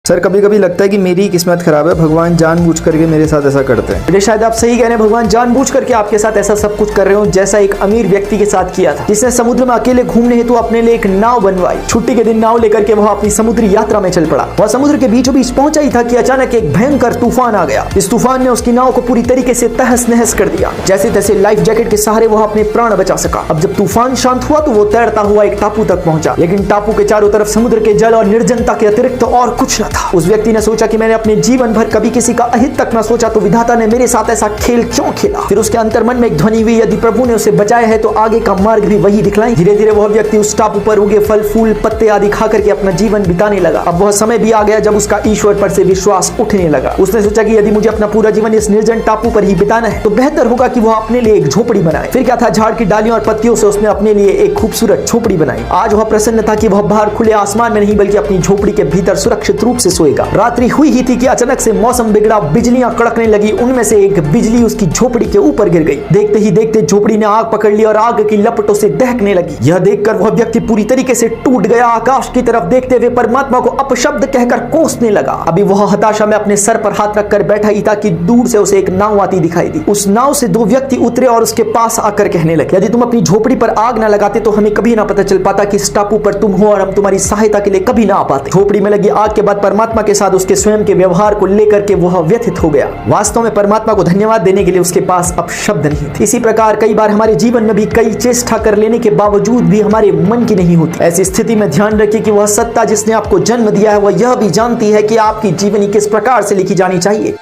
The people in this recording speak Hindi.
सर कभी कभी लगता है कि मेरी किस्मत खराब है, भगवान जानबूझ करके मेरे साथ ऐसा करते हैं। ये शायद आप सही कह रहे हैं, भगवान जानबूझ करके आपके साथ ऐसा सब कुछ कर रहे हो, जैसा एक अमीर व्यक्ति के साथ किया था, जिसने समुद्र में अकेले घूमने हेतु अपने लिए एक नाव बनवाई। छुट्टी के दिन नाव लेकर के वह अपनी समुद्री यात्रा में चल पड़ा। वह समुद्र के बीचों बीच पहुंचा ही था कि अचानक एक भयंकर तूफान आ गया। इस तूफान ने उसकी नाव को पूरी तरीके से तहस नहस कर दिया। जैसे तैसे लाइफ जैकेट के सहारे वह अपने प्राण बचा सका। अब जब तूफान शांत हुआ तो वो तैरता हुआ एक टापू तक पहुंचा, लेकिन टापू के चारों तरफ समुद्र के जल और निर्जनता के अतिरिक्त और कुछ न था। उस व्यक्ति ने सोचा कि मैंने अपने जीवन भर कभी किसी का अहित तक न सोचा, तो विधाता ने मेरे साथ ऐसा खेल क्यों खेला। फिर उसके अंतर्मन में एक ध्वनि हुई, यदि प्रभु ने उसे बचाया है तो आगे का मार्ग भी वही दिखलाएं। धीरे धीरे वह व्यक्ति उस टापू पर उगे फल फूल पत्ते आदि खा करके अपना जीवन बिताने लगा। अब वह समय भी आ गया जब उसका ईश्वर पर से विश्वास उठने लगा। उसने सोचा कि यदि मुझे अपना पूरा जीवन इस निर्जन टापू पर ही बिताना है तो बेहतर होगा कि वह अपने लिए एक झोपड़ी बनाए। फिर क्या था, झाड़ की डालियों और पत्तियों से उसने अपने लिए एक खूबसूरत झोपड़ी बनाई। आज वह प्रसन्न था कि वह बाहर खुले आसमान में नहीं बल्कि अपनी झोपड़ी के भीतर सुरक्षित रूप से सोएगा। रात्रि हुई ही थी कि अचानक से मौसम बिगड़ा, बिजलियां कड़कने लगी। उनमें से एक बिजली उसकी झोपड़ी के ऊपर गिर गई। देखते ही देखते झोपड़ी ने आग पकड़ ली और आग की लपटों से दहकने लगी। यह देखकर वह व्यक्ति पूरी तरीके से टूट गया। आकाश की तरफ देखते हुए परमात्मा को अपशब्द कहकर कोसने लगा। अभी वह हताशा में अपने सर पर हाथ रखकर बैठा ही था कि दूर से उसे एक नाव आती दिखाई दी। उस नाव से दो व्यक्ति उतरे और उसके पास आकर कहने लगे, यदि तुम अपनी झोपड़ी पर आग न लगाते तो हमें कभी ना पता चल पाता कि इस टापू पर तुम हो और हम तुम्हारी सहायता के लिए कभी ना आ पाते। झोपड़ी में लगी आग के बाद परमात्मा के साथ उसके स्वयं के व्यवहार को लेकर के वह व्यथित हो गया। वास्तव में परमात्मा को धन्यवाद देने के लिए उसके पास अब शब्द नहीं थे। इसी प्रकार कई बार हमारे जीवन में भी कई चेष्टा कर लेने के बावजूद भी हमारे मन की नहीं होती। ऐसी स्थिति में ध्यान रखिए कि वह सत्ता जिसने आपको जन्म दिया है वह यह भी जानती है कि आपकी जीवनी किस प्रकार से लिखी जानी चाहिए।